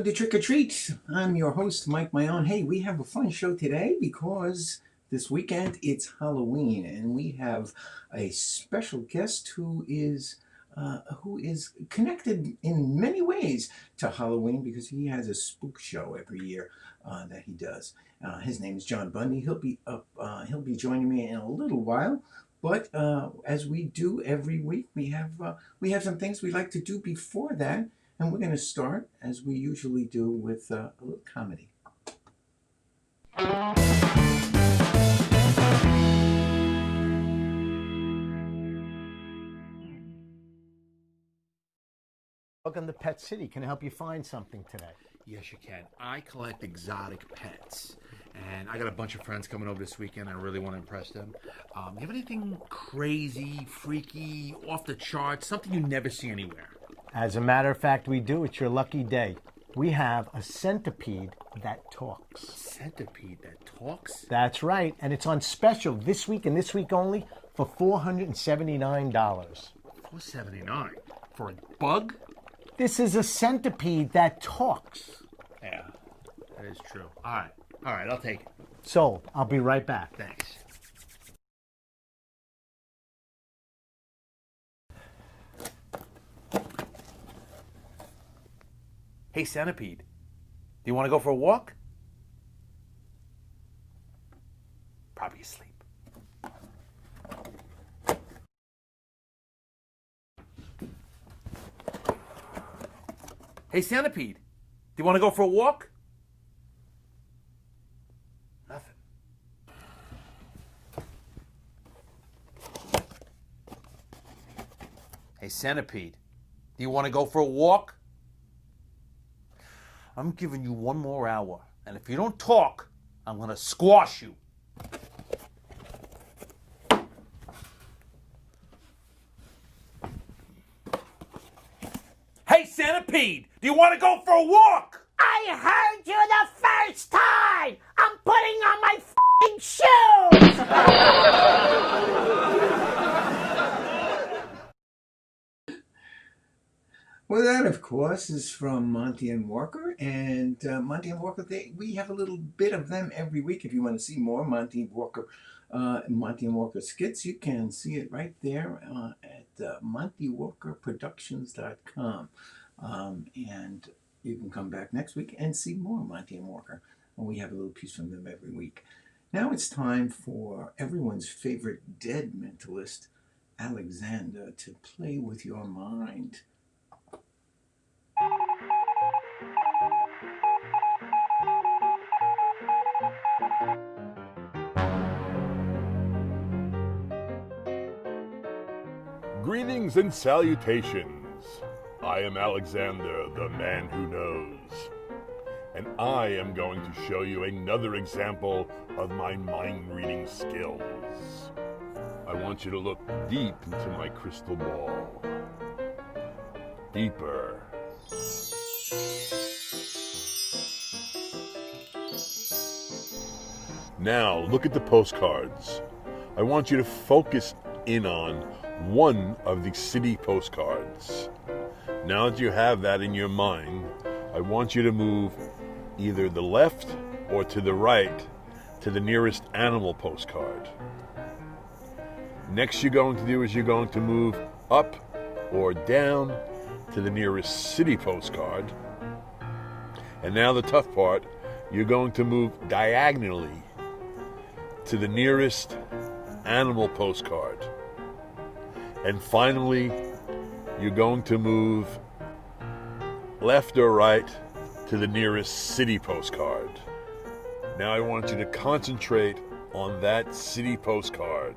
Welcome to Trick or Treat. I'm your host, Mike Mayon. Hey, we have a fun show today because this weekend it's Halloween, and we have a special guest who is connected in many ways to Halloween because he has a spook show every year that he does. His name is John Bundy. He'll be up. He'll be joining me in a little while. But as we do every week, we have some things we like to do before that. And we're going to start, as we usually do, with a little comedy. Welcome to Pet City. Can I help you find something today? Yes, you can. I collect exotic pets, and I got a bunch of friends coming over this weekend. I really want to impress them. You have anything crazy, freaky, off the charts, something you never see anywhere? As a matter of fact, we do. It's your lucky day. We have a centipede that talks. Centipede that talks? That's right, and it's on special this week and this week only for $479. $479 for a bug? This is a centipede that talks. Yeah, that is true. All right, I'll take it. So, I'll be right back. Thanks. Hey, centipede, do you want to go for a walk? Probably asleep. Hey, centipede, do you want to go for a walk? Nothing. Hey, centipede, do you want to go for a walk? I'm giving you one more hour, and if you don't talk, I'm going to squash you. Hey, centipede, do you want to go for a walk? I heard you the first time! I'm putting on my f***ing shoes! Well, that, of course, is from Monty and Walker. And Monty and Walker, we have a little bit of them every week. If you want to see more Monty and Walker skits, you can see it right there at montywalkerproductions.com. And you can come back next week and see more Monty and Walker. And we have a little piece from them every week. Now it's time for everyone's favorite dead mentalist, Alexander, to play with your mind. Greetings and salutations. I am Alexander, the man who knows. And I am going to show you another example of my mind-reading skills. I want you to look deep into my crystal ball. Deeper. Now, look at the postcards. I want you to focus in on one of the city postcards. Now that you have that in your mind, I want you to move either the left or to the right to the nearest animal postcard. Next you're going to do is you're going to move up or down to the nearest city postcard. And now the tough part, you're going to move diagonally to the nearest animal postcard. And finally, you're going to move left or right to the nearest city postcard. Now I want you to concentrate on that city postcard.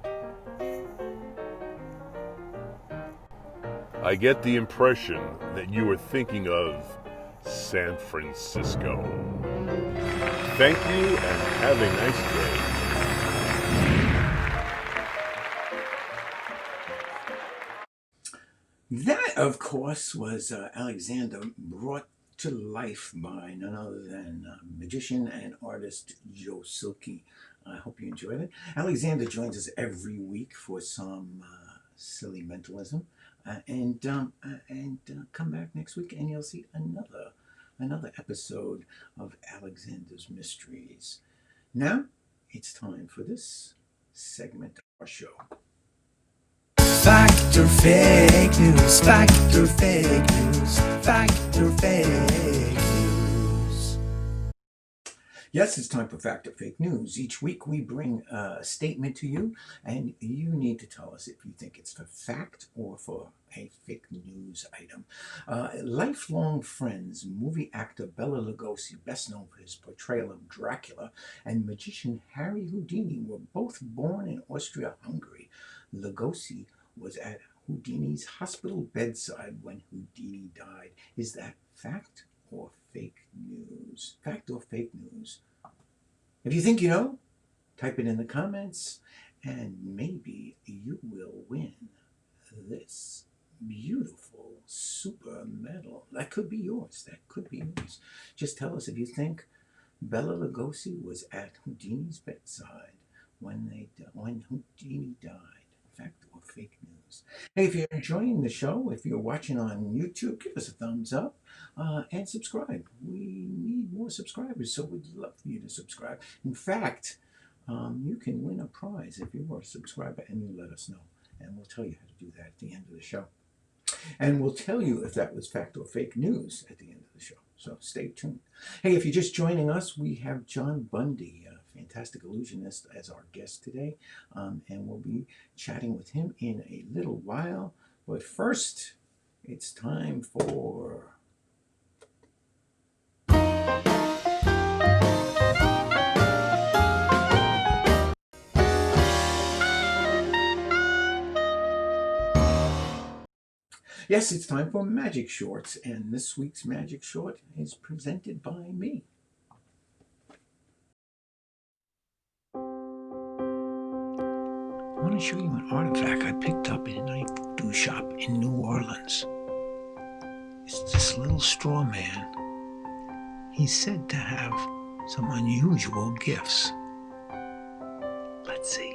I get the impression that you are thinking of San Francisco. Thank you and have a nice day. That, of course, was Alexander, brought to life by none other than magician and artist Joe Silkie. I hope you enjoyed it. Alexander joins us every week for some silly mentalism. And come back next week and you'll see another another episode of Alexander's Mysteries. Now, it's time for this segment of our show. Fact or fake news, fact or fake news, fact or fake news. Yes, it's time for Fact or Fake News. Each week we bring a statement to you, and you need to tell us if you think it's for fact or for a fake news item. Lifelong friends, movie actor Bela Lugosi, best known for his portrayal of Dracula, and magician Harry Houdini were both born in Austria-Hungary. Lugosi was at Houdini's hospital bedside when Houdini died. Is that fact or fake news? Fact or fake news? If you think you know, type it in the comments, and maybe you will win this beautiful super medal. That could be yours. That could be yours. Just tell us if you think Bela Lugosi was at Houdini's bedside when Houdini died. Fact or fake news? Hey, if you're enjoying the show, if you're watching on YouTube, give us a thumbs up and subscribe. We need more subscribers, so we'd love for you to subscribe. In fact, you can win a prize if you are a subscriber and you let us know. And we'll tell you how to do that at the end of the show. And we'll tell you if that was fact or fake news at the end of the show. So stay tuned. Hey, if you're just joining us, we have John Bundy, a fantastic illusionist, as our guest today. And we'll be chatting with him in a little while. But first, it's time for... Yes, it's time for Magic Shorts, and this week's Magic Short is presented by me. I want to show you an artifact I picked up in a voodoo shop in New Orleans. It's this little straw man. He's said to have some unusual gifts. Let's see.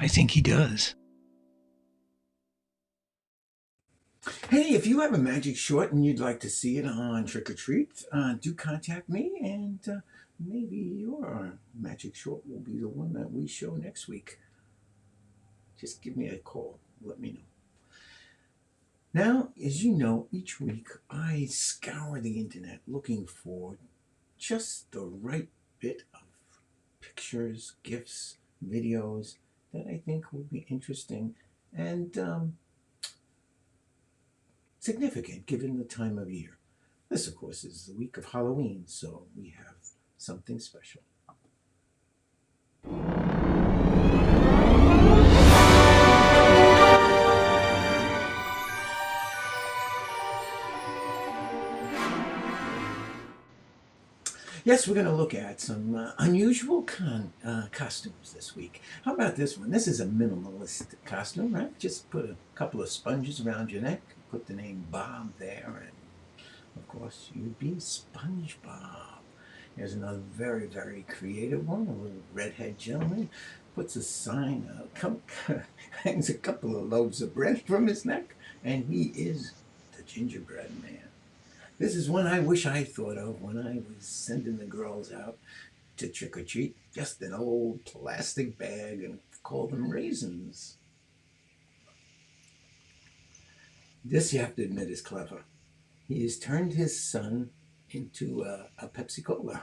I think he does. Hey, if you have a magic short and you'd like to see it on Trick or Treat, do contact me, and maybe your magic short will be the one that we show next week. Just give me a call. Let me know. Now, as you know, each week I scour the internet looking for just the right bit of pictures, gifs, videos that I think will be interesting and significant given the time of year. This, of course, is the week of Halloween, so we have something special. Yes, we're going to look at some unusual costumes this week. How about this one? This is a minimalist costume, right? Just put a couple of sponges around your neck, put the name Bob there, and of course you'd be SpongeBob. Here's another very, very creative one. A little redhead gentleman puts a sign, hangs a couple of loaves of bread from his neck, and he is the Gingerbread Man. This is one I wish I thought of when I was sending the girls out to trick or treat. Just an old plastic bag and call them raisins. This, you have to admit, is clever. He has turned his son into a Pepsi Cola.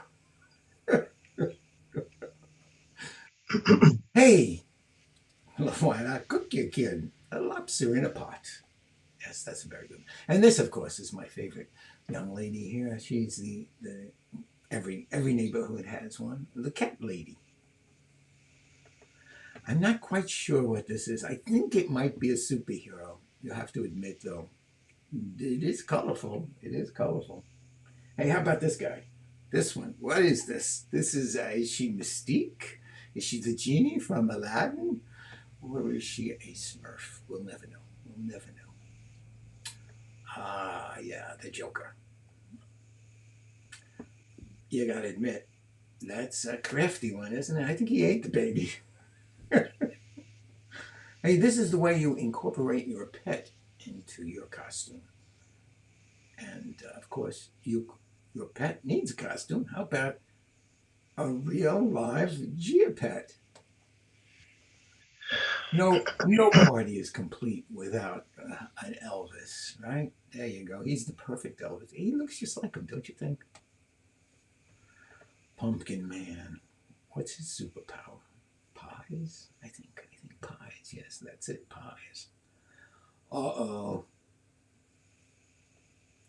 Hey, why not cook your kid a lobster in a pot? Yes, that's very good. And this, of course, is my favorite young lady here. She's the every neighborhood has one. The cat lady. I'm not quite sure what this is. I think it might be a superhero. You have to admit, though, it is colorful. It is colorful. Hey, how about this guy? This one. What is this? This is she Mystique? Is she the genie from Aladdin? Or is she a Smurf? We'll never know. We'll never know. Ah, yeah, the Joker. You gotta admit, that's a crafty one, isn't it? I think he ate the baby. Hey, this is the way you incorporate your pet into your costume. And, of course, your pet needs a costume. How about a real live Geopet? No party is complete without an Elvis, right? There you go. He's the perfect Elvis. He looks just like him, don't you think? Pumpkin Man. What's his superpower? Pies? I think pies. Yes, that's it. Pies. Uh-oh.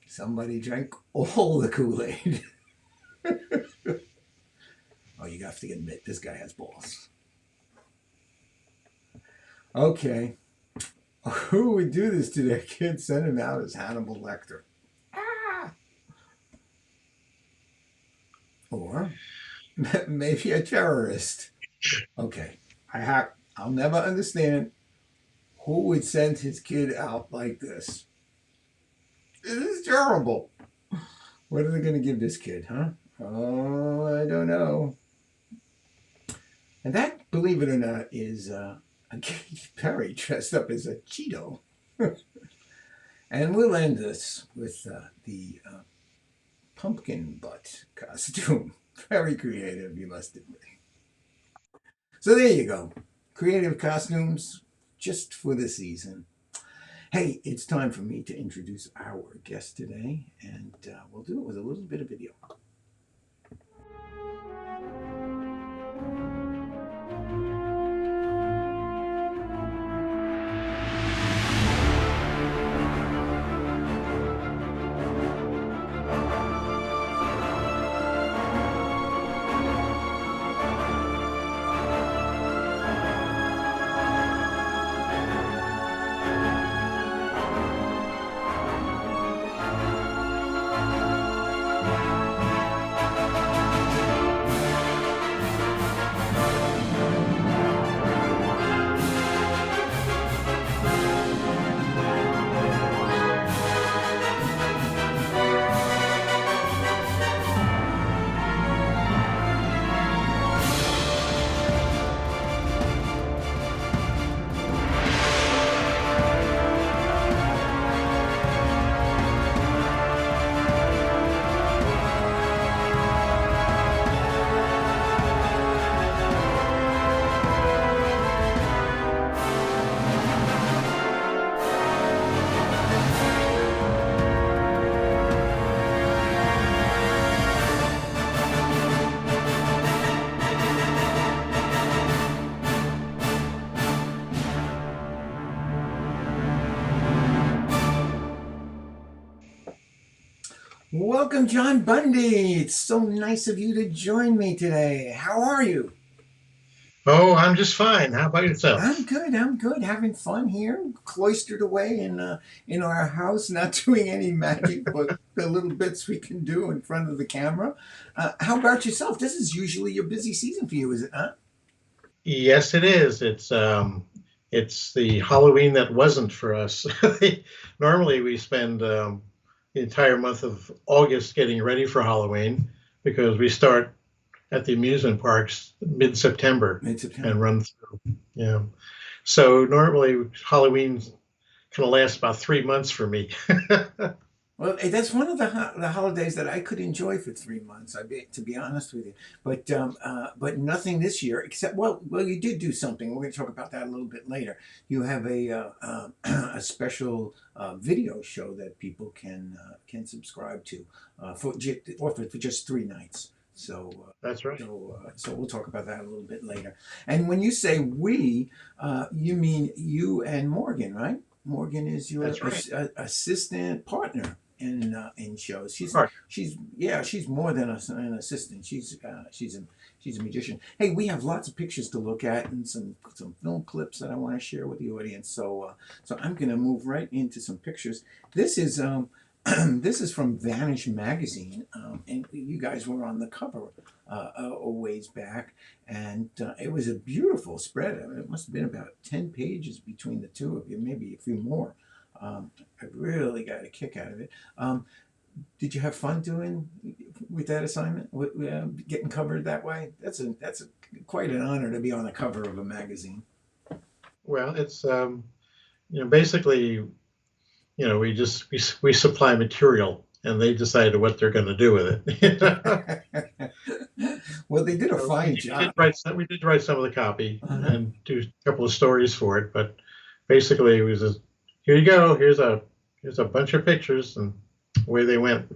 Somebody drank all the Kool-Aid. Oh, you have to admit, this guy has balls. Okay. Who would do this to their kid? Send him out as Hannibal Lecter. Ah! Or maybe a terrorist. Okay. I'll never understand who would send his kid out like this. It is terrible. What are they going to give this kid, huh? Oh, I don't know. And that, believe it or not, is a Katy Perry dressed up as a Cheeto. And we'll end this with the pumpkin butt costume. Very creative, you must admit. So there you go. Creative costumes just for the season. Hey, it's time for me to introduce our guest today, and we'll do it with a little bit of video. Welcome, John Bundy. It's so nice of you to join me today. How are you? Oh, I'm just fine. How about yourself? I'm good. Having fun here, cloistered away in our house, not doing any magic, but the little bits we can do in front of the camera. How about yourself? This is usually your busy season for you, is it not? Yes, it is. It's the Halloween that wasn't for us. Normally, we spend the entire month of August getting ready for Halloween because we start at the amusement parks mid-September and run through. Yeah. So normally Halloween kind of lasts about 3 months for me. Well, that's one of the holidays that I could enjoy for 3 months. To be honest with you, but nothing this year except well, you did do something. We're going to talk about that a little bit later. You have a special video show that people can subscribe to offered for just 3 nights. So That's right. so we'll talk about that a little bit later. And when you say we, you mean you and Morgan, right? Morgan is your That's right. assistant partner in shows. Right. She's more than an assistant. She's a magician. Hey, we have lots of pictures to look at and some film clips that I want to share with the audience. So I'm going to move right into some pictures. This is this is from Vanish magazine, and you guys were on the cover a ways back, and it was a beautiful spread. I mean, it must have been about 10 pages between the two of you, maybe a few more. I really got a kick out of it. Did you have fun doing with that assignment, getting covered that way? That's quite an honor to be on the cover of a magazine. Well, it's basically, we supply material and they decide what they're going to do with it. Well, they did a fine we job. we did write some of the copy Uh-huh. and do a couple of stories for it, but basically it was just, here you go, here's a bunch of pictures, and away they went.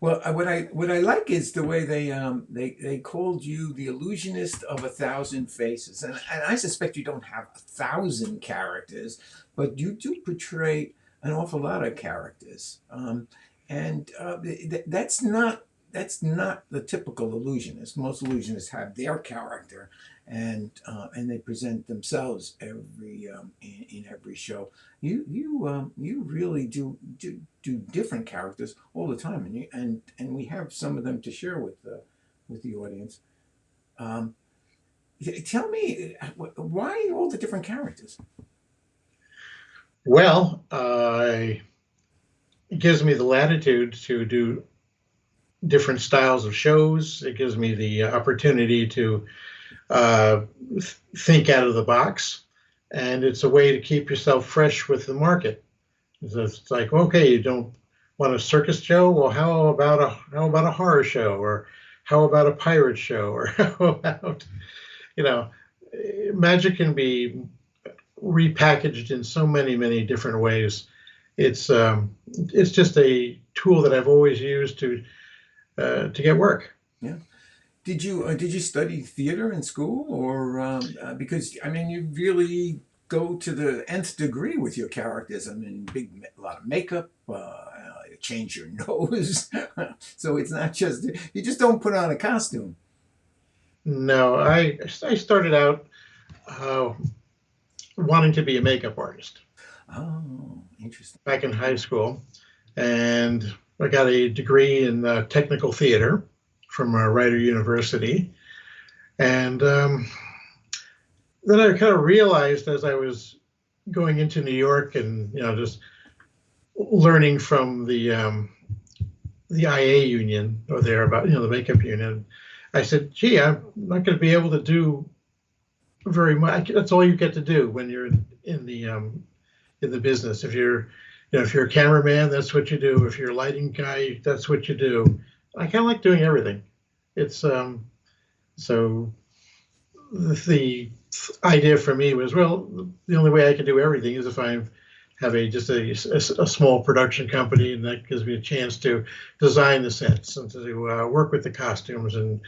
Well, what I like is the way they called you the illusionist of 1,000 faces, and I suspect you don't have 1,000 characters, but you do portray an awful lot of characters, and that's not the typical illusionist. Most illusionists have their character, and they present themselves in every show. You really do different characters all the time, and we have some of them to share with the audience. Tell me why all the different characters? Well, it gives me the latitude to do different styles of shows. It gives me the opportunity to think out of the box, and it's a way to keep yourself fresh with the market. It's like, okay, you don't want a circus show? Well, how about a horror show, or how about a pirate show, or how about, magic can be repackaged in so many different ways. It's just a tool that I've always used to get work. Yeah. Did you study theater in school, or because I mean you really go to the nth degree with your characters? I mean, a lot of makeup, change your nose, so it's not just you just don't put on a costume. No, I started out wanting to be a makeup artist Oh, interesting. back in high school, and I got a degree in technical theater from Rider University, and then I kind of realized as I was going into New York and just learning from the IA union or there about the makeup union, I said, "Gee, I'm not going to be able to do very much. That's all you get to do when you're in the business. If you're if you're a cameraman, that's what you do. If you're a lighting guy, that's what you do." I kind of like doing everything. It's so the idea for me was, well, the only way I can do everything is if I have a small production company, and that gives me a chance to design the sets and to work with the costumes and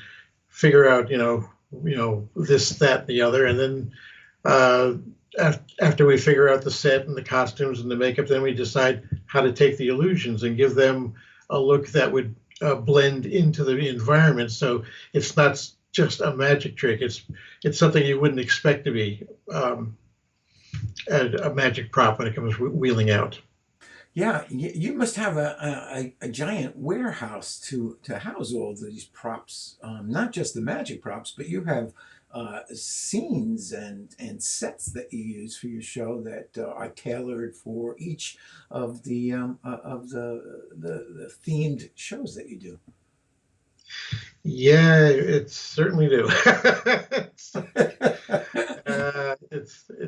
figure out this, that, and the other, and then after we figure out the set and the costumes and the makeup, then we decide how to take the illusions and give them a look that would blend into the environment. So it's not just a magic trick. It's something you wouldn't expect to be a magic prop when it comes wheeling out. Yeah, you must have a giant warehouse to house all these props, not just the magic props, but you have scenes and sets that you use for your show that are tailored for each of the themed shows that you do. Yeah, it certainly do.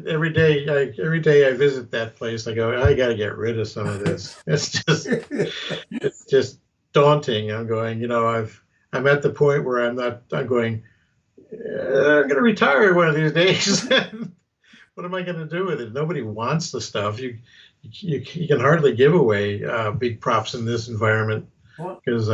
Every day. Every day I visit that place, I go, I got to get rid of some of this. It's just daunting. I'm going, I'm at the point where I'm not. I'm going. I'm going to retire one of these days. What am I going to do with it? Nobody wants the stuff. You can hardly give away big props in this environment Well, because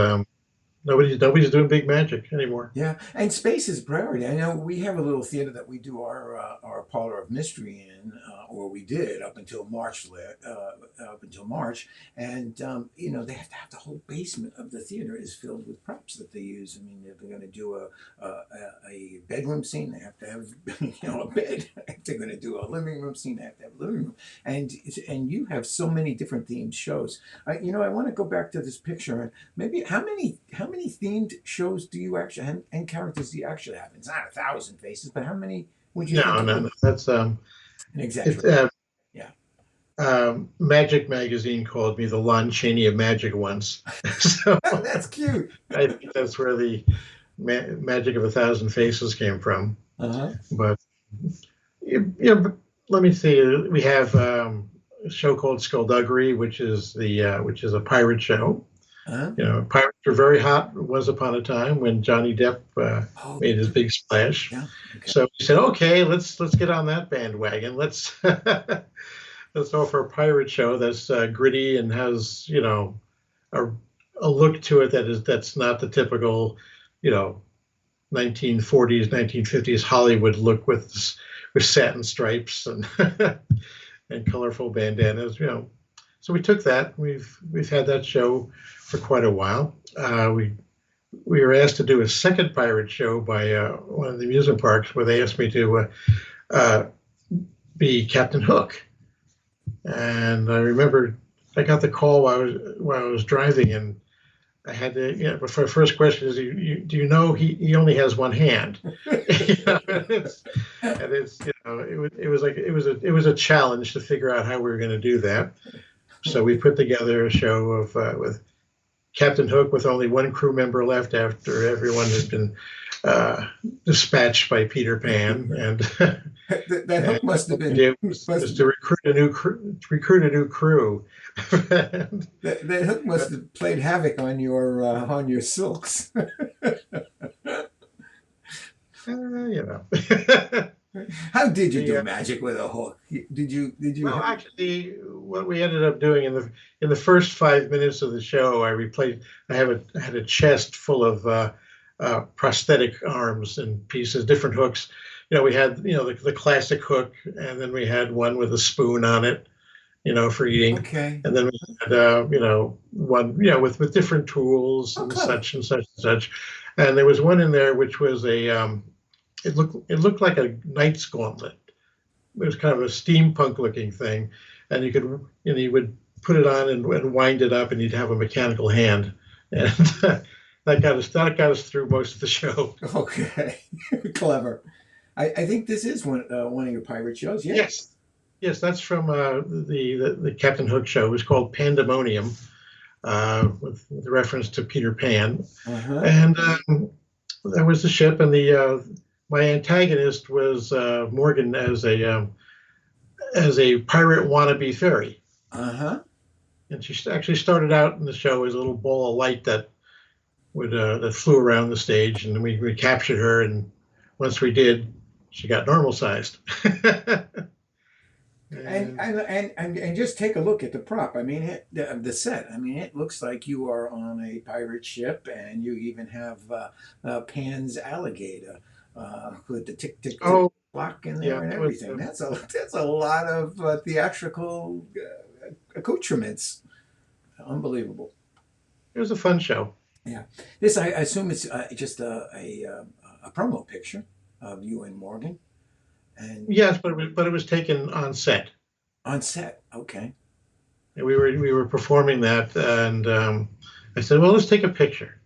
nobody's doing big magic anymore. yeah, and space is priority. I know we have a little theater that we do our parlor of mystery in, or we did up until March, and they have to have the whole basement of the theater is filled with props that they use. I mean, if they're going to do a bedroom scene, they have to have a bed. If they're going to do a living room scene, they have to have a living room, and you have so many different themed shows. I want to go back to this picture and maybe how many themed shows do you actually and characters do you actually have? It's not 1,000 faces, but how many would you think No, it no, would no. be? That's An it's exaggeration. Yeah. Magic Magazine called me the Lon Chaney of magic once. So That's cute. I think that's where the magic of 1,000 faces came from. Uh-huh. But but let me see. We have a show called Skullduggery, which is a pirate show. Uh-huh. Pirates were very hot once upon a time when Johnny Depp Oh, made his big splash. yeah. Okay. So we said, okay, let's get on that bandwagon. Let's offer a pirate show that's gritty and has a, a look to it that's not the typical 1940s 1950s Hollywood look with satin stripes and and colorful bandanas. So we took that. We've had that show for quite a while. We were asked to do a second pirate show by one of the amusement parks where they asked me to be Captain Hook. And I remember I got the call while I was driving, and I had to. But the first question is, do you know he only has one hand? It was a challenge to figure out how we were going to do that. So we put together a show of with Captain Hook with only one crew member left after everyone had been dispatched by Peter Pan, and That hook must have been. it was to recruit a new crew. And, That hook must have played havoc on your silks. you know. How did you do Yeah. magic with a hook? Did you? Well, actually, what we ended up doing in the first 5 minutes of the show, I had a chest full of prosthetic arms and pieces, different hooks. We had the classic hook, and then we had one with a spoon on it, for eating. Okay. And then we had one with different tools and Okay. such and such and such. And there was one in there which was it looked like a knight's gauntlet. It was kind of a steampunk looking thing, and you would put it on and wind it up, and you'd have a mechanical hand, and that got us through most of the show. Okay. Clever. I think this is one of your pirate shows. Yeah. Yes, that's from the Captain Hook show. It was called Pandemonium, with reference to Peter Pan, Uh-huh. and that was the ship, and my antagonist was Morgan as a pirate wannabe fairy. Uh-huh. And she actually started out in the show as a little ball of light that flew around the stage, and we captured her. And once we did, she got normal sized. And just take a look at the prop. I mean, the set. I mean, it looks like you are on a pirate ship, and you even have Pan's alligator with the tick tick tick Oh, clock in there yeah, and it was, everything. That's a lot of theatrical accoutrements. Unbelievable. it was a fun show. Yeah. This I assume it's just a promo picture of you and Morgan, and Yes, but it was taken on set. on set. Okay. And we were performing that, and I said, "Well, let's take a picture."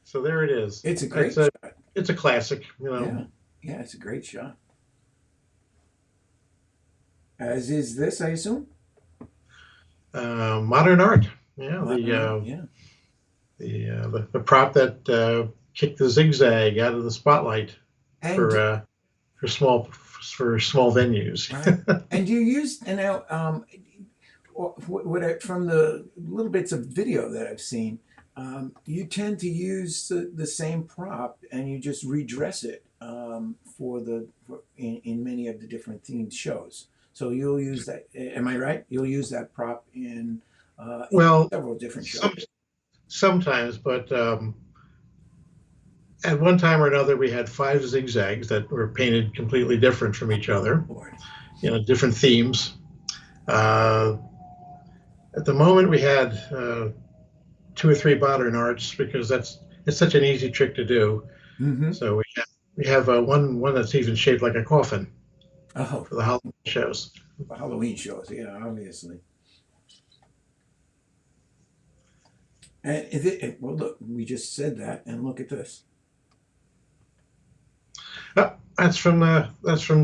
So there it is. It's a great It's shot. it's a classic, Yeah. Yeah, it's a great shot. As is this, I assume. Modern art. Yeah, Yeah. the prop that kicked the zigzag out of the spotlight And for small venues. right. And you use and now from the little bits of video that I've seen, you tend to use the same prop and you just redress it in many of the different themed shows. So you'll use that. Am I right? You'll use that prop in Well, several different shows. sometimes, but at one time or another, we had 5 zigzags that were painted completely different from each other, different themes. At the moment, we had 2 or 3 modern arts because it's such an easy trick to do. Mm-hmm. So we have one that's even shaped like a coffin for the Halloween shows. Halloween shows, yeah, obviously. And well, look, we just said that, and look at this. That's from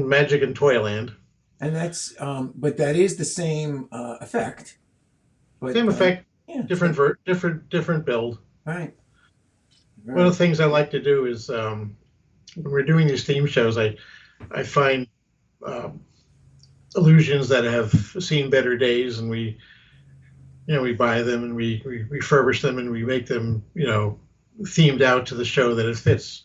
Magic and Toyland. And that's, but that is the same effect. But, Same effect, yeah, different build. Right. One of the things I like to do is when we're doing these theme shows, I find illusions that have seen better days, and we buy them and we refurbish them and we make them themed out to the show that it fits.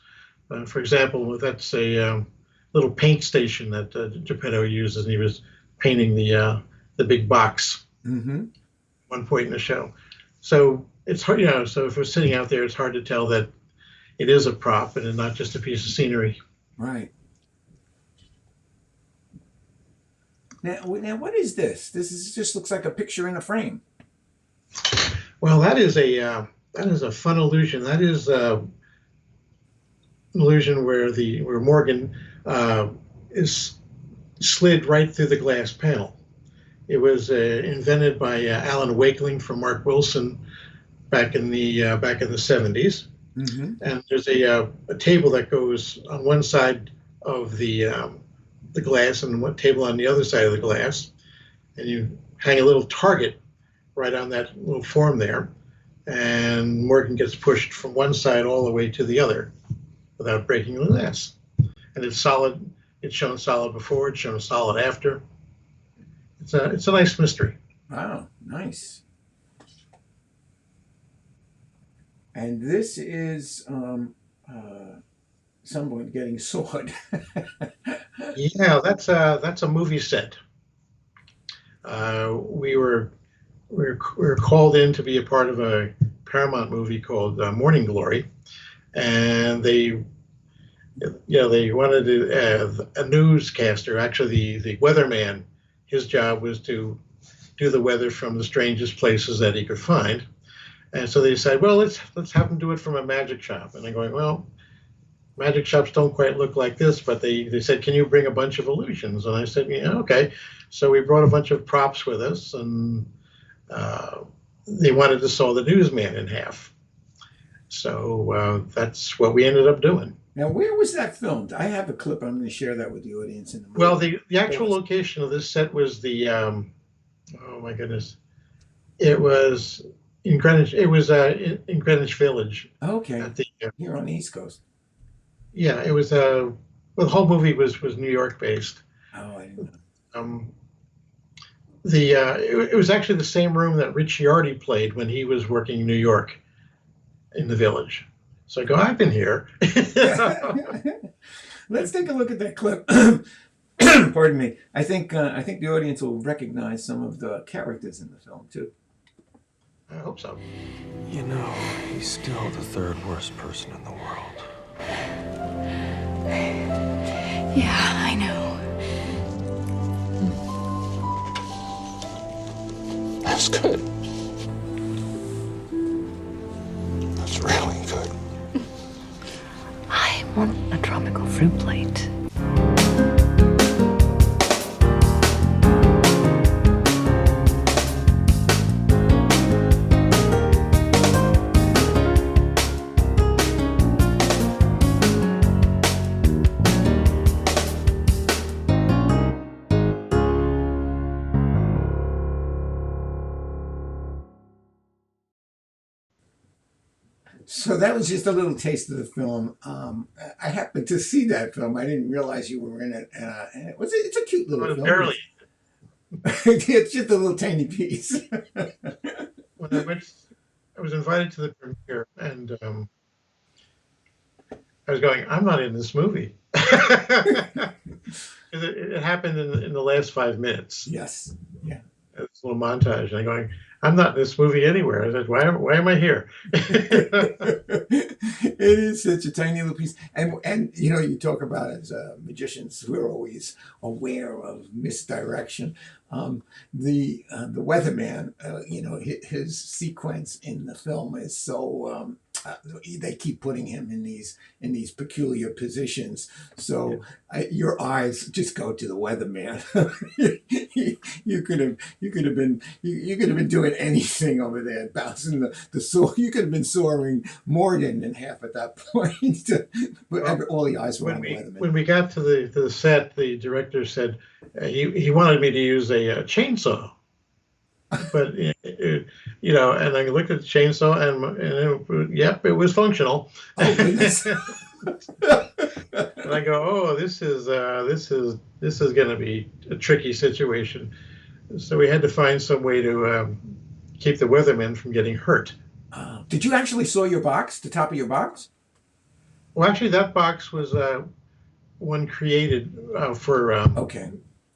For example, that's a little paint station that Geppetto uses, and he was painting the big box. Mm-hmm. One point in the show. So it's hard, so if we're sitting out there, it's hard to tell that it is a prop and not just a piece of scenery. Right. Now, what is this? Just looks like a picture in a frame. Well, that is a fun illusion. That is an illusion where Morgan is slid right through the glass panel. It was invented by Alan Wakeling from Mark Wilson back in the 70s. Mm-hmm. And there's a table that goes on one side of the glass and one table on the other side of the glass, and you hang a little target right on that little form there, and Morgan gets pushed from one side all the way to the other without breaking the glass. And it's solid. It's shown solid before. It's shown solid after. It's a nice mystery. Wow, nice. And this is someone getting sawed. Yeah, that's a movie set. We were called in to be a part of a Paramount movie called Morning Glory, and they wanted a newscaster. Actually, the weatherman. His job was to do the weather from the strangest places that he could find. And so they decided, well, let's have him do it from a magic shop. And I'm going, well, magic shops don't quite look like this, but they said, can you bring a bunch of illusions? And I said, yeah, okay. So we brought a bunch of props with us, and they wanted to saw the newsman in half. So that's what we ended up doing. Now, where was that filmed? I have a clip. I'm going to share that with the audience in a moment. Well, the actual location of this set was the oh my goodness, it was in Greenwich. It was in Greenwich Village. Okay. Here on the East Coast. Yeah, it was. Well, the whole movie was New York based. Oh, I didn't know. It was actually the same room that Rich Ciardi played when he was working in New York, in the Village. So I go, I've been here. Let's take a look at that clip. Pardon me. I think the audience will recognize some of the characters in the film too. I hope so. You know, he's still the 3rd worst person in the world. Yeah, I know. That's good. That's really good. I want a tropical fruit plate. So that was just a little taste of the film. I happened to see that film. I didn't realize you were in it. And it's a cute little film. Barely. It's just a little tiny piece. When I was invited to the premiere, and I was going, I'm not in this movie. It happened in the last 5 minutes. Yes. Yeah. This little montage, and I'm going, I'm not in this movie anywhere. I said, why am I here? It is such a tiny little piece, and you talk about as magicians, we're always aware of misdirection. The weatherman, his sequence in the film is so. They keep putting him in these peculiar positions, so your eyes just go to the weatherman. you could have been doing anything over there, bouncing the soar. You could have been soaring Morgan in half at that point. But all the eyes were on the weatherman. When we got to the set, the director said he wanted me to use a chainsaw. But and I looked at the chainsaw, and it was functional. Oh goodness! And I go, oh, this is going to be a tricky situation. So we had to find some way to keep the weatherman from getting hurt. Did you actually saw your box, the top of your box? Well, actually, that box was one created for. Okay.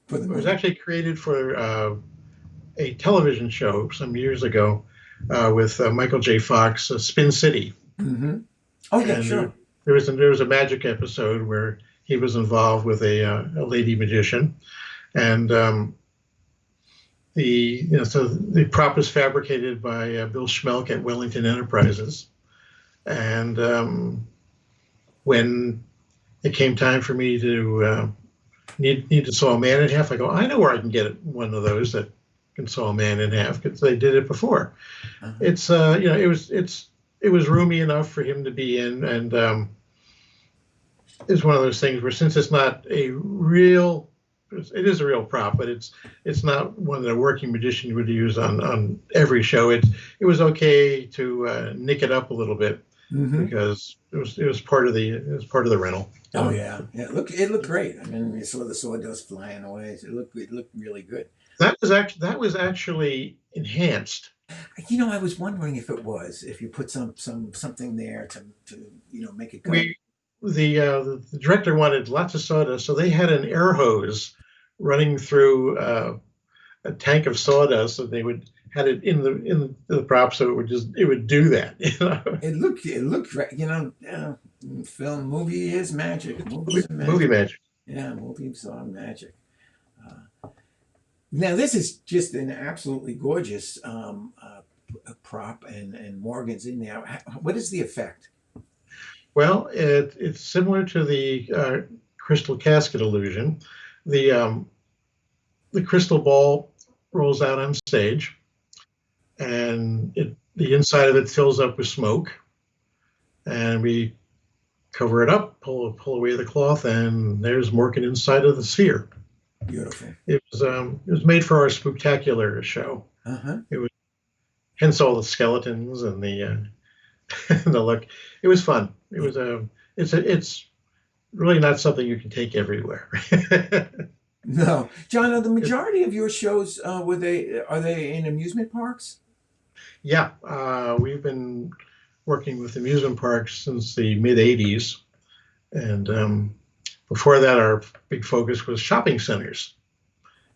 It was actually created for. A television show some years ago with Michael J. Fox, Spin City. Mm-hmm. Oh yeah, sure. There was a magic episode where he was involved with a lady magician, and the prop was fabricated by Bill Schmelk at Wellington Enterprises, and when it came time for me to need to saw a man in half, I go, I know where I can get one of those that can saw a man in half, because they did it before. Uh-huh. It's it was roomy enough for him to be in, and it's one of those things where, since it's not a real, it is a real prop, but it's not one that a working magician would use on every show. It was okay to nick it up a little bit, because it was part of the rental. Oh yeah. It looked great. I mean, you saw the sawdust flying away. It looked really good. That was actually enhanced. I was wondering if you put something there to make it go. The director wanted lots of sawdust, so they had an air hose running through a tank of sawdust, and they had it in the prop, so it would do that. It looked great. Film movie is magic. Movie magic. Yeah, movies are magic. Now, this is just an absolutely gorgeous prop, and Morgan's in there. What is the effect? Well, it's similar to the crystal casket illusion. The crystal ball rolls out on stage, and the inside of it fills up with smoke, and we cover it up, pull away the cloth, and there's Morgan inside of the sphere. Beautiful. It was made for our Spooktacular show. Uh-huh. It was, hence all the skeletons and the the look. It was fun. It was it's really not something you can take everywhere. No, John. Are the majority of your shows are they in amusement parks? Yeah, we've been working with amusement parks since the mid '80s, and before that, our big focus was shopping centers.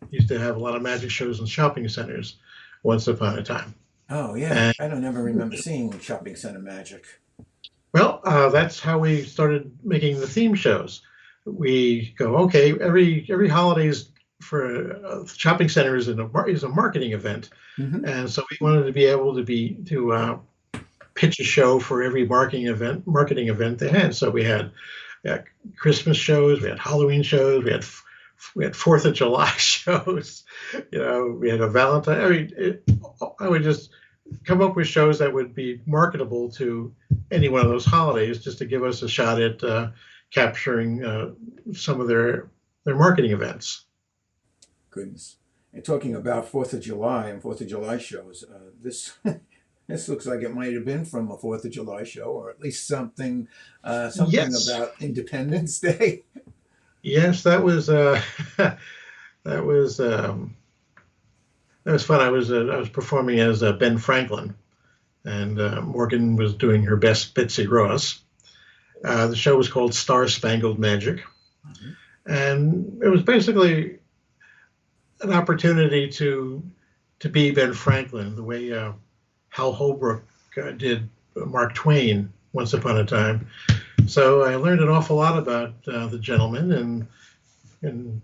We used to have a lot of magic shows in shopping centers once upon a time. Oh, yeah. I don't ever remember seeing shopping center magic. Well, that's how we started making the theme shows. We go, okay, every holidays for a shopping center is a marketing event. And so we wanted to be able to pitch a show for every marketing event they had. So we had Christmas shows, we had Halloween shows, we had 4th of July shows, we had a Valentine. I would just come up with shows that would be marketable to any one of those holidays, just to give us a shot at capturing some of their marketing events. Goodness. And talking about 4th of July and 4th of July shows, This looks like it might have been from a 4th of July show, or at least something Yes. about Independence Day. Yes, that was that was fun. I was performing as Ben Franklin, and Morgan was doing her best Betsy Ross. The show was called Star Spangled Magic, and it was basically an opportunity to be Ben Franklin, the way Hal Holbrook did Mark Twain once upon a time. So I learned an awful lot about the gentleman, and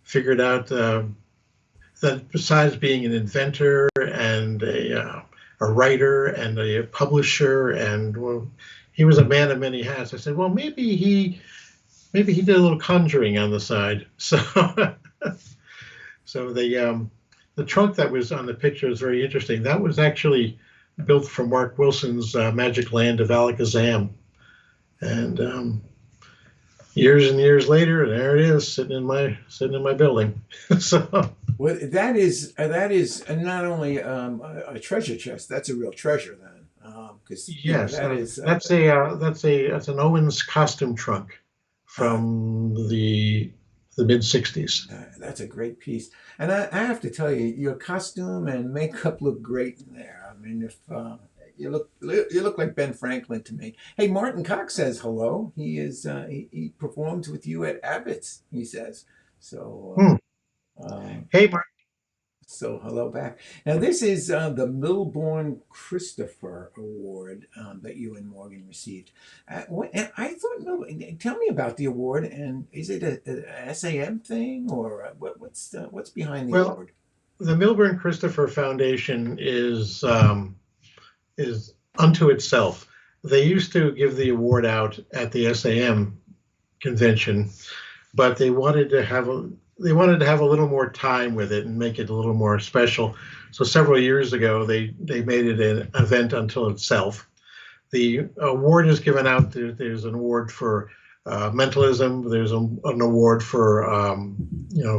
figured out that besides being an inventor and a writer and a publisher, and well, he was a man of many hats. I said, well, maybe he did a little conjuring on the side. So so the trunk that was on the picture is very interesting. That was actually built from Mark Wilson's Magic Land of Alakazam. And years and years later, there it is, sitting in my building. So Well, that is not only a treasure chest. That's a real treasure then, because yes, that is that's an Owens costume trunk from the mid '60s. that's a great piece. And I have to tell you, your costume and makeup look great in there. I mean, if you look like Ben Franklin to me. Hey, Martin Cox says hello. He performed with you at Abbott's, he says. So Hey, Mark. so hello back. Now this is the Milbourne Christopher Award that you and Morgan received. And I thought, no, tell me about the award, and is it a SAM thing, or what's behind the Well, award? the Milbourne Christopher Foundation is unto itself. They used to give the award out at the SAM convention, but they wanted to have a little more time with it and make it a little more special. So several years ago, they made it an event unto itself. The award is given out. There's an award for mentalism. There's an award for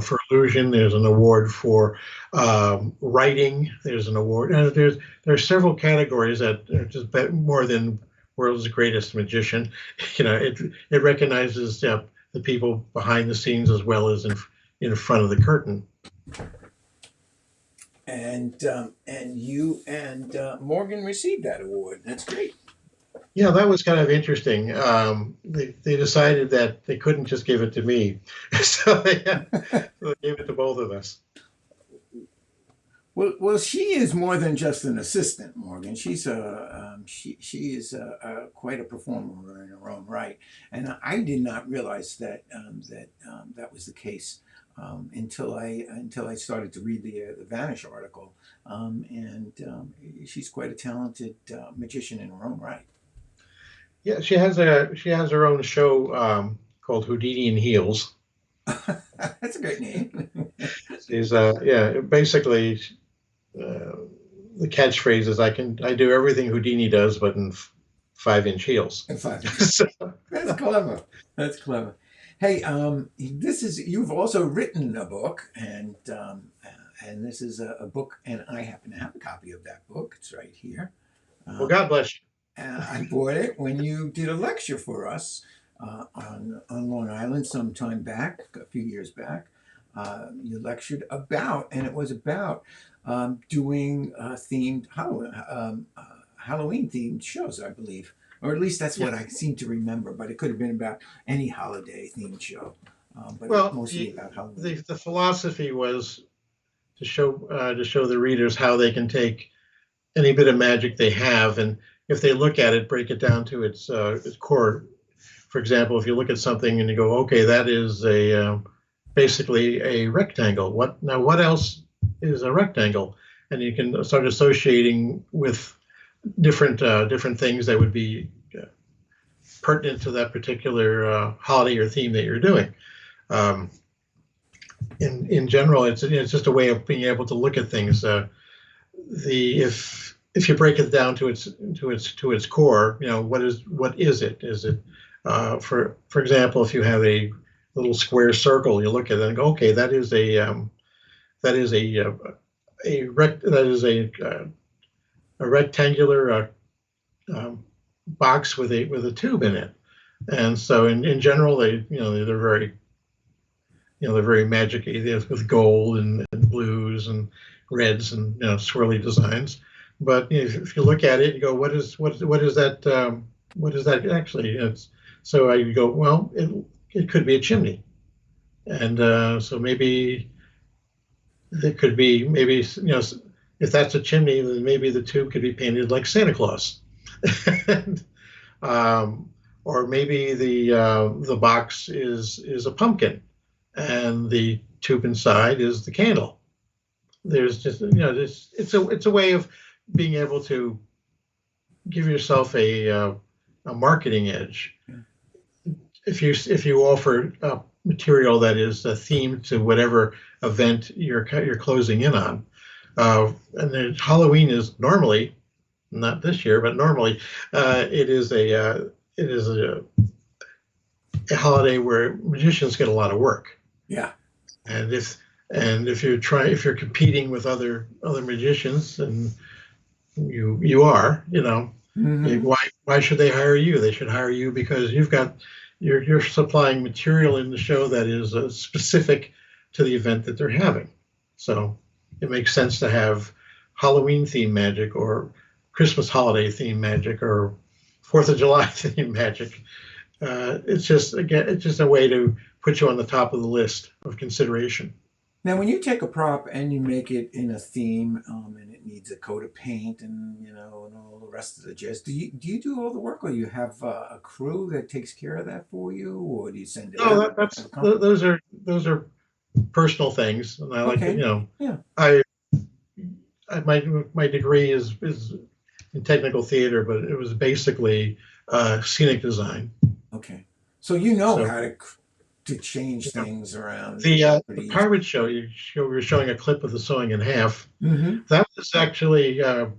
for illusion. There's an award for writing. There's an award. And there's several categories that are just more than world's greatest magician. It recognizes the people behind the scenes as well as in front of the curtain. And you and Morgan received that award. That's great. Yeah, that was kind of interesting. They decided that they couldn't just give it to me, so they gave it to both of us. Well, she is more than just an assistant, Morgan. She's she is quite a performer in her own right, and I did not realize that that was the case until I started to read the Vanish article, and she's quite a talented magician in her own right. Yeah, she has her own show called Houdini in Heels. That's a great name. She's basically the catchphrase is I do everything Houdini does, but in 5-inch heels. In 5 inches. That's clever. That's clever. Hey, you've also written a book, and this is a book, and I happen to have a copy of that book. It's right here. Well, God bless you. I bought it when you did a lecture for us on Long Island some time back, a few years back. You lectured about, and it was about doing themed Halloween themed shows, I believe, or at least that's what I seem to remember. But it could have been about any holiday themed show. But mostly about Halloween. The philosophy was to show the readers how they can take any bit of magic they have, and if they look at it, break it down to its core. For example, if you look at something and you go, okay, that is basically a rectangle. What else is a rectangle? And you can start associating with different things that would be pertinent to that particular holiday or theme that you're doing. In general, it's just a way of being able to look at things. If you break it down to its core, what is it? Is it for example, if you have a little square circle, you look at it and go, okay, that is a rectangular box with a tube in it. And so in general, they're very they're very magic-y. They're with gold and blues and reds and swirly designs. But if you look at it, you go, what is that? What is that actually? So I go, well, it could be a chimney, and so maybe it could be if that's a chimney, then maybe the tube could be painted like Santa Claus, and, or maybe the box is a pumpkin, and the tube inside is the candle. There's just it's a way of being able to give yourself a marketing edge. If you offer material that is themed to whatever event you're closing in on, and then Halloween is normally, not this year, but normally it is a holiday where magicians get a lot of work. Yeah. And if you're competing with other magicians, and you are, why should they hire you? They should hire you because you're supplying material in the show that is specific to the event that they're having. So it makes sense to have Halloween themed magic or Christmas holiday themed magic or 4th of July themed magic. It's just a way to put you on the top of the list of consideration. Now, when you take a prop and you make it in a theme, and it needs a coat of paint and and all the rest of the jazz, do you do all the work, or you have a crew that takes care of that for you, or do you send it? No, those are personal things, and I like Yeah. My degree is in technical theater, but it was basically scenic design. Okay, so how to change things around. The pirate show, we were showing a clip of the Sewing in Half. Mm-hmm. That was actually a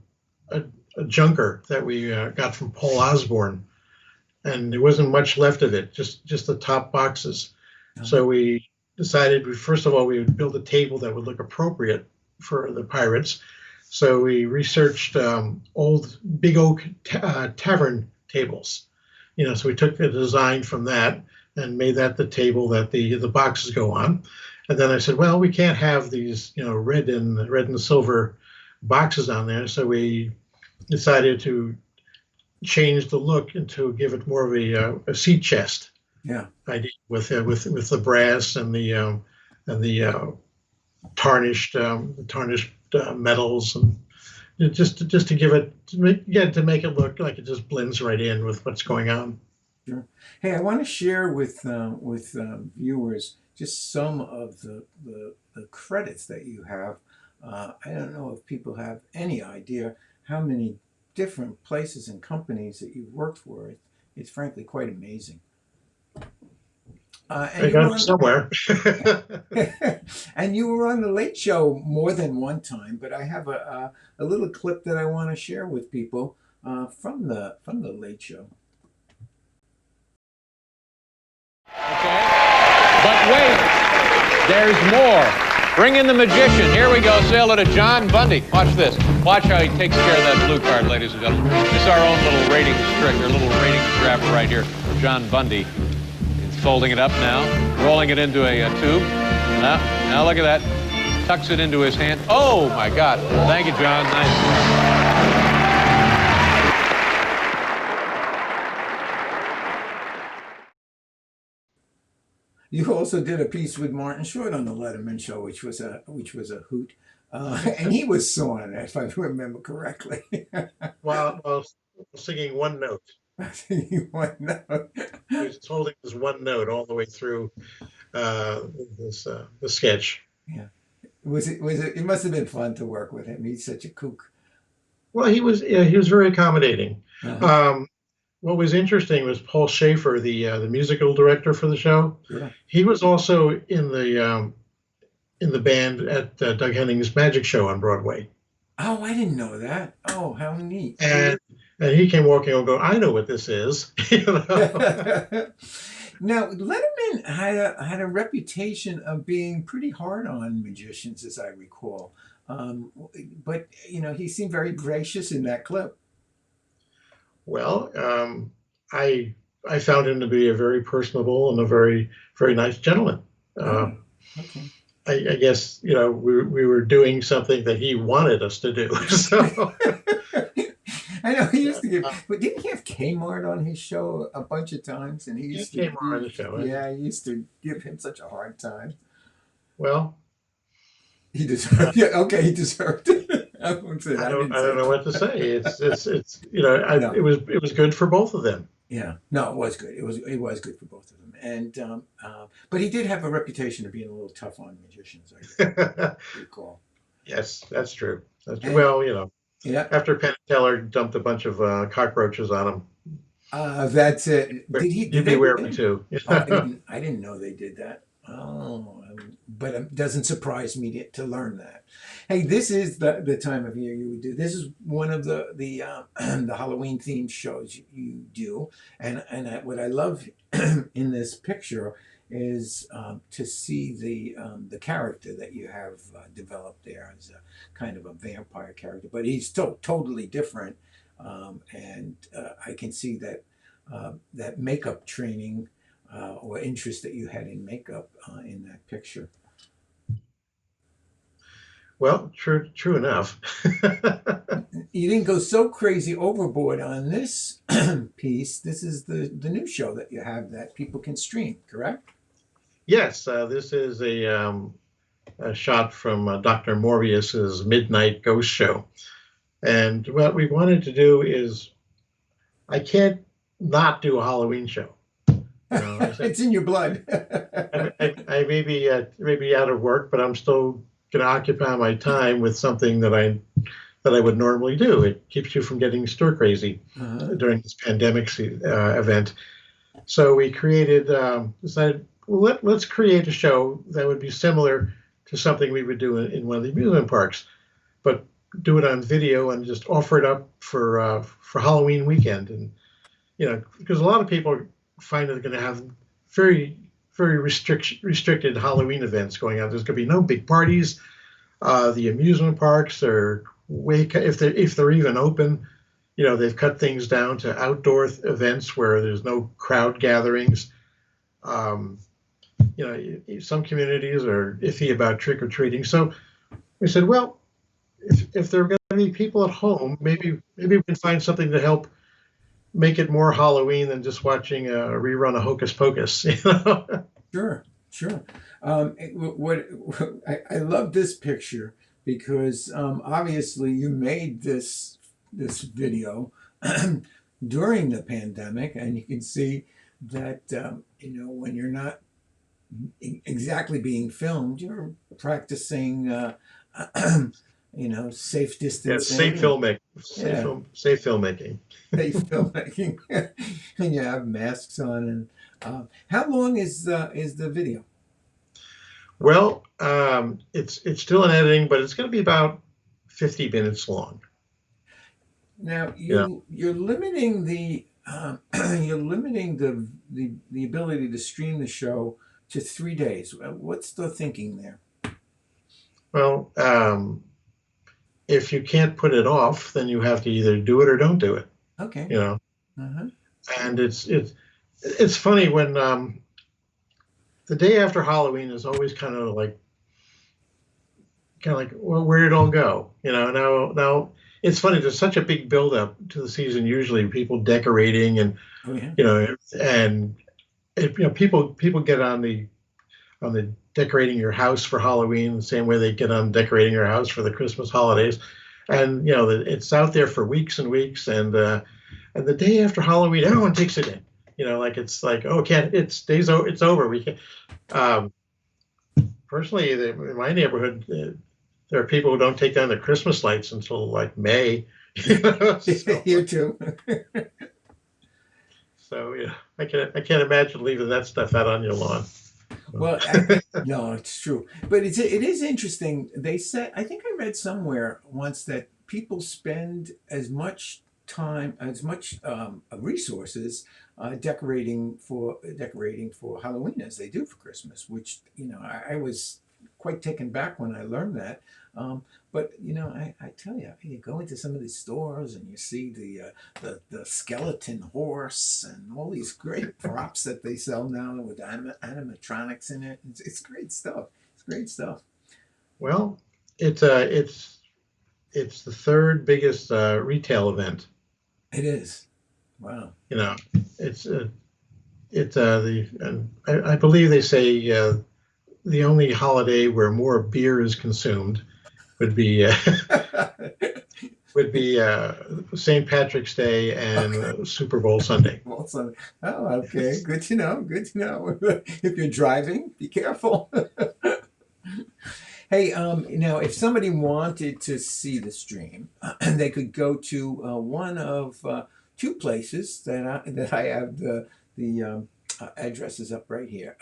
junker that we got from Paul Osborne, and there wasn't much left of it, just the top boxes. Uh-huh. So we decided, first of all, we would build a table that would look appropriate for the pirates. So we researched old big oak tavern tables. So we took the design from that and made that the table that the boxes go on. And then I said, well, we can't have these, red and silver boxes on there. So we decided to change the look and to give it more of a seat chest. Yeah. Idea with the brass and the tarnished metals, and just to give it to make it look like it just blends right in with what's going on. Sure. Hey, I want to share with viewers just some of the credits that you have. I don't know if people have any idea how many different places and companies that you've worked for. It's frankly quite amazing. I got it somewhere. And you were on the Late Show more than one time, but I have a little clip that I want to share with people from the Late Show. Okay, but wait, there's more. Bring in the magician. Here we go. Say hello to John Bundy. Watch this. Watch how he takes care of that blue card, ladies and gentlemen. This is our own little ratings trick, our little ratings grabber right here. John Bundy. Folding it up now, rolling it into a tube. Now look at that. Tucks it into his hand. Oh my God. Thank you, John. Nice. You also did a piece with Martin Short on the Letterman Show, which was a hoot, and he was sawing it, if I remember correctly. Well, singing one note. One note. He was holding this one note all the way through the sketch. Yeah, was it? It must have been fun to work with him. He's such a kook. Well, he was very accommodating. Uh-huh. What was interesting was Paul Schaefer, the musical director for the show. Yeah. He was also in the band at Doug Henning's Magic Show on Broadway. Oh, I didn't know that. Oh, how neat! And he came walking and go, I know what this is. Now, Letterman had a reputation of being pretty hard on magicians, as I recall. But he seemed very gracious in that clip. Well, I I found him to be a very personable and a very nice gentleman. Oh, okay. I guess we were doing something that he wanted us to do. So I know he used to give, but didn't he have Kmart on his show a bunch of times? And he he used came on the show. yeah, he used to give him such a hard time. Well, He deserved, yeah, okay, he deserved it. I won't say that. I don't know what to say. It's No. it was good for both of them. Yeah, no, it was good. It was good for both of them, and but he did have a reputation of being a little tough on magicians. I recall. Yes, that's true. That's true. And- Well, Yeah, after Penn Teller dumped a bunch of cockroaches on him, that's it. Did he? you'd Did be they? wary too. Oh, I didn't know they did that. Oh, but it doesn't surprise me to learn that. Hey, this is the time of year you would do. This is one of the the Halloween themed shows you do, and what I love in this picture is to see the character that you have developed there as a kind of a vampire character, but he's still totally different, and I can see that that makeup training or interest that you had in makeup in that picture. Well, true enough. You didn't go so crazy overboard on this piece. This is the new show that you have that people can stream, correct? Yes, this is a shot from Dr. Morbius's Midnight Ghost Show. And what we wanted to do is, I can't not do a Halloween show. It's in your blood. I may be out of work, but I'm still going to occupy my time with something that I would normally do. It keeps you from getting stir crazy during this pandemic event. So we decided, well, let's create a show that would be similar to something we would do in one of the amusement parks, but do it on video and just offer it up for Halloween weekend. And because a lot of people find that they're going to have very restricted Halloween events going on. There's going to be no big parties. The amusement parks are if they're even open, they've cut things down to outdoor events where there's no crowd gatherings. Some communities are iffy about trick or treating. So we said, well, if there are going to be people at home, maybe we can find something to help make it more Halloween than just watching a rerun of Hocus Pocus. Sure. I love this picture because obviously you made this video during the pandemic, and you can see that when you're not exactly being filmed, you're practicing safe distancing. Yeah, safe filmmaking. Safe filmmaking. Safe filmmaking. And you have masks on. And how long is the video? Well, it's still in editing, but it's going to be about 50 minutes long. Now you're limiting the the ability to stream the show to 3 days. What's the thinking there? Well, if you can't put it off, then you have to either do it or don't do it. Okay. And it's funny when the day after Halloween is always kind of like, well, where did it all go? Now it's funny. There's such a big buildup to the season. Usually, people decorating and people get on the decorating your house for Halloween the same way they get on decorating your house for the Christmas holidays, and it's out there for weeks and weeks, and the day after Halloween, everyone takes it in. It's like, oh, it's over. We can. Personally, in my neighborhood, there are people who don't take down their Christmas lights until like May. Here too. So I can't imagine leaving that stuff out on your lawn. Well, no, it's true, but it is interesting. They said, I think I read somewhere once that people spend as much time, as much resources decorating for Halloween as they do for Christmas. Which I was quite taken back when I learned that. But I tell you, you go into some of these stores and you see the skeleton horse and all these great props that they sell now with animatronics in it. It's great stuff. It's great stuff. Well, it's the third biggest retail event. It is. Wow. It's I believe they say the only holiday where more beer is consumed would be St. Patrick's Day and Super Bowl Sunday. Well, Sunday. Oh, okay. Good to know. Good to know. If you're driving, be careful. Hey, now, if somebody wanted to see the stream, they could go to one of two places that I have the addresses up right here.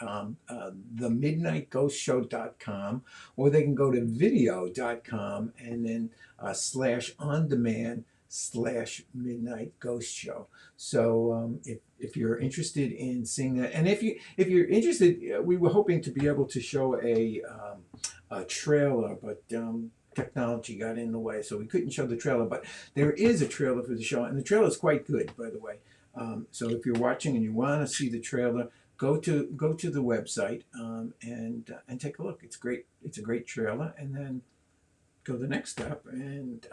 themidnightghostshow.com, or they can go to video.com and then /on-demand/midnight-ghost-show. So if you're interested in seeing that, and if you're interested, we were hoping to be able to show a trailer, but technology got in the way, so we couldn't show the trailer. But there is a trailer for the show, and the trailer is quite good, by the way. So if you're watching and you want to see the trailer, go to the website and take a look. It's great. It's a great trailer, and then go the next step and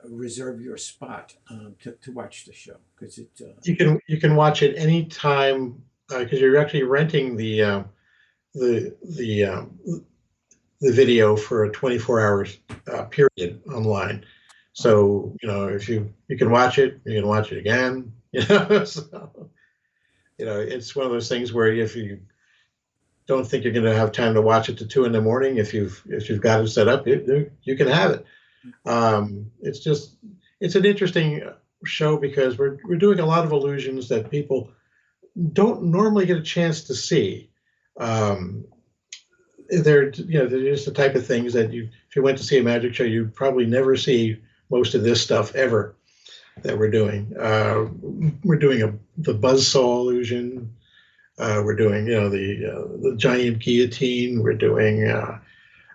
reserve your spot to watch the show, because it. You can watch it anytime because you're actually renting the video for a 24-hour period online. So if you can watch it, you can watch it again. So, it's one of those things where if you don't think you're going to have time to watch it to 2 a.m, if you've got it set up, you can have it. It's an interesting show because we're doing a lot of illusions that people don't normally get a chance to see. They're just the type of things that if you went to see a magic show, you'd probably never see most of this stuff ever that we're doing. We're doing the buzzsaw illusion. We're doing the giant guillotine. We're doing a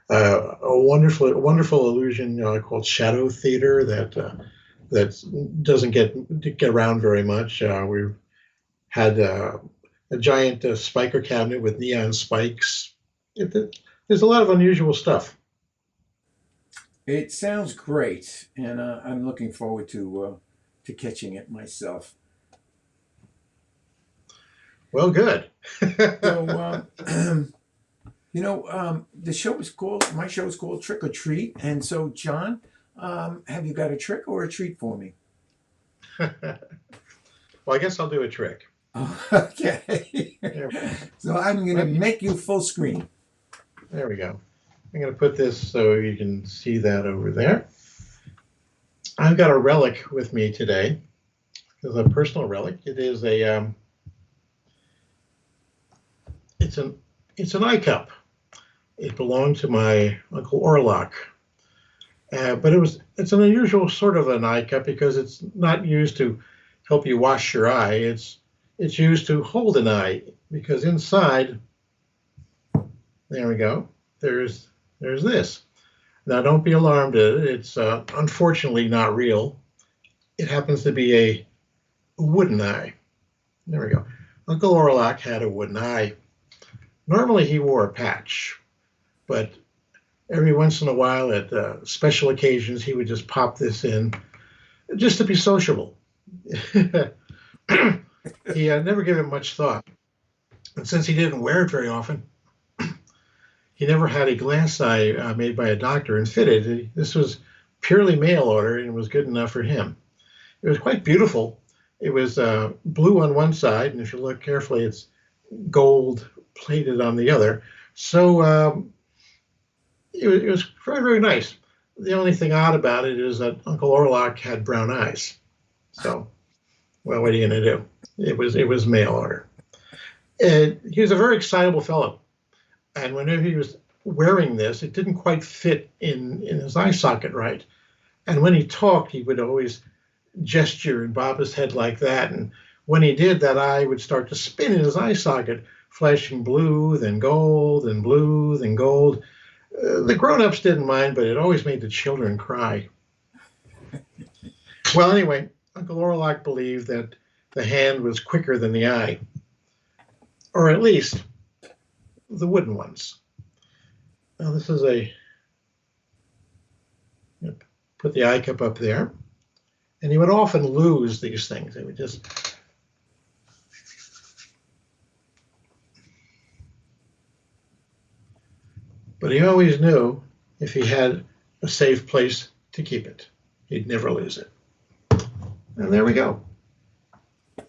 wonderful illusion called shadow theater that doesn't get around very much. We've had a giant spiker cabinet with neon spikes. There's a lot of unusual stuff. It sounds great, and I'm looking forward to catching it myself. Well, good. So, the show is called, my show is called Trick or Treat. And so, John, have you got a trick or a treat for me? Well, I guess I'll do a trick. Okay. So I'm going to make you full screen. There we go. I'm going to put this so you can see that over there. I've got a relic with me today. It's a personal relic. It is it's an eye cup. It belonged to my Uncle Orlock. But it's an unusual sort of an eye cup because it's not used to help you wash your eye. It's used to hold an eye, because inside, there we go, there's this. Now, don't be alarmed at it. It's unfortunately not real. It happens to be a wooden eye. There we go. Uncle Orlock had a wooden eye. Normally he wore a patch, but every once in a while at special occasions he would just pop this in just to be sociable. He never gave it much thought. And since he didn't wear it very often, he never had a glass eye made by a doctor and fitted. This was purely mail order, and it was good enough for him. It was quite beautiful. It was blue on one side, and if you look carefully, it's gold plated on the other. So it was very, very nice. The only thing odd about it is that Uncle Orlock had brown eyes. So, well, what are you going to do? It was mail order. He was a very excitable fellow. And whenever he was wearing this, it didn't quite fit in his eye socket right. And when he talked, he would always gesture and bob his head like that. And when he did, that eye would start to spin in his eye socket flashing blue, then gold, then blue, then gold. The grown-ups didn't mind, but it always made the children cry. Well, anyway, Uncle Orlock believed that the hand was quicker than the eye, or at least the wooden ones. Now, this is put the eye cup up there, and he would often lose these things. They would just, but he always knew if he had a safe place to keep it, he'd never lose it. And there we go.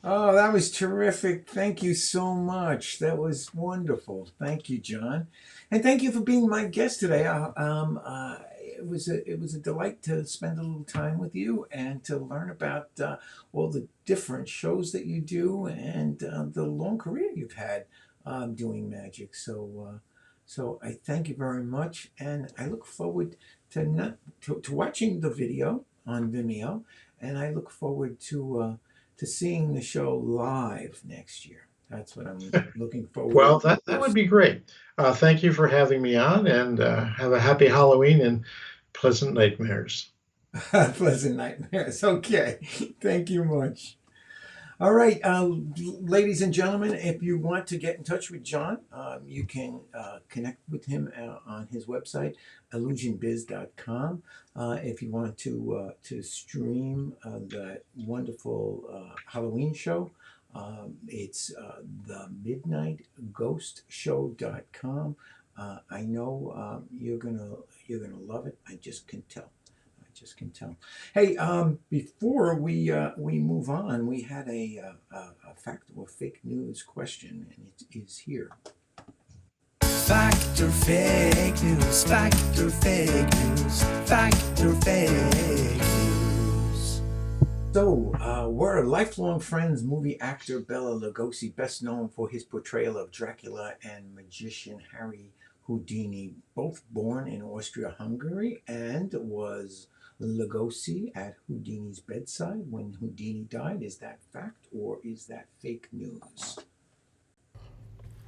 Oh, that was terrific. Thank you so much. That was wonderful. Thank you, John. And thank you for being my guest today. It was a delight to spend a little time with you and to learn about all the different shows that you do and the long career you've had doing magic. So I thank you very much, and I look forward to watching the video on Vimeo, and I look forward to seeing the show live next year. That's what I'm looking forward Well, to. that would be great. Thank you for having me on, and have a happy Halloween and pleasant nightmares. Pleasant nightmares. Okay. Thank you much. All right, ladies and gentlemen, if you want to get in touch with John, you can connect with him on his website, illusionbiz.com. If you want to stream that wonderful Halloween show, it's themidnightghostshow.com. I know you're gonna love it. I just can tell. Hey, before we move on, we had a fact or fake news question, and it is here. Fact or fake news, fact or fake news, fact or fake news. So, were lifelong friends movie actor Bela Lugosi, best known for his portrayal of Dracula, and magician Harry Houdini, both born in Austria-Hungary, and was Lugosi at Houdini's bedside when Houdini died? Is that fact or is that fake news?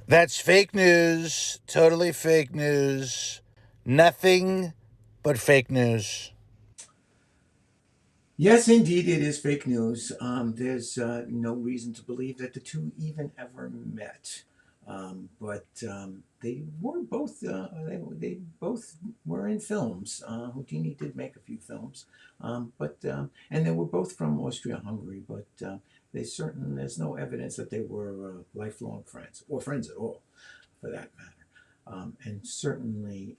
That's fake news. Totally fake news. Nothing but fake news. Yes, indeed, it is fake news. There's no reason to believe that the two even ever met. But they were both they both were in films. Houdini did make a few films, and they were both from Austria-Hungary. But there's no evidence that they were lifelong friends or friends at all, for that matter. And certainly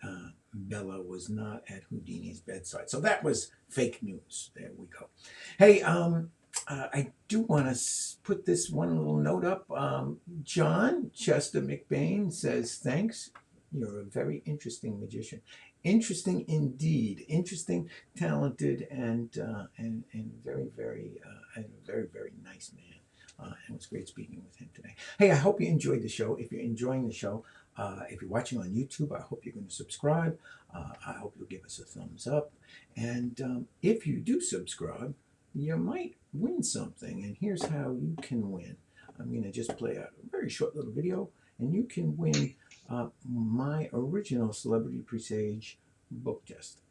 Bela was not at Houdini's bedside. So that was fake news. There we go. Hey, I do want to put this one little note up. John Chester McBain says, thanks. You're a very interesting magician. Interesting indeed. Interesting, talented, and very, very, very nice man. And it was great speaking with him today. Hey, I hope you enjoyed the show. If you're enjoying the show, if you're watching on YouTube, I hope you're going to subscribe. I hope you'll give us a thumbs up. And if you do subscribe, you might win something. And here's how you can win. I'm going to just play a very short little video, and you can win my original Celebrity Presage book test.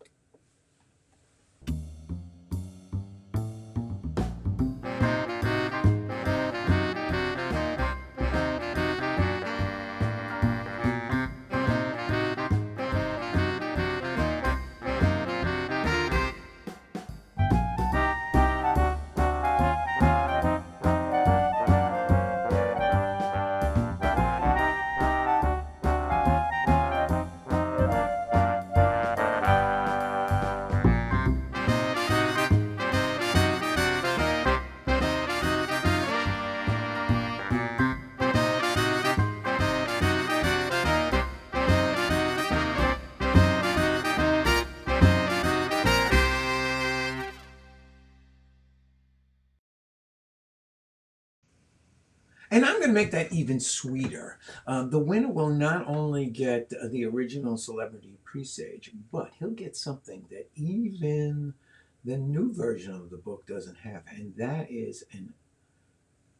And I'm going to make that even sweeter. The winner will not only get the original Celebrity Presage, but he'll get something that even the new version of the book doesn't have, and that is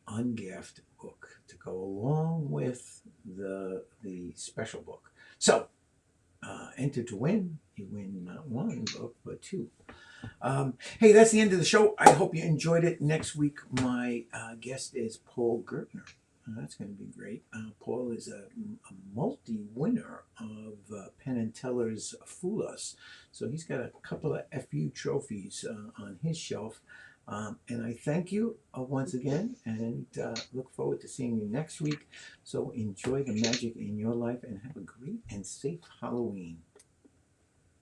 ungaffed book to go along with the special book. So, enter to win. You win not one book, but two. Hey, that's the end of the show. I hope you enjoyed it. Next week, my guest is Paul Gertner. That's going to be great. Paul is a multi-winner of Penn and Teller's Fool Us. So he's got a couple of FU trophies on his shelf. And I thank you once again and look forward to seeing you next week. So enjoy the magic in your life and have a great and safe Halloween.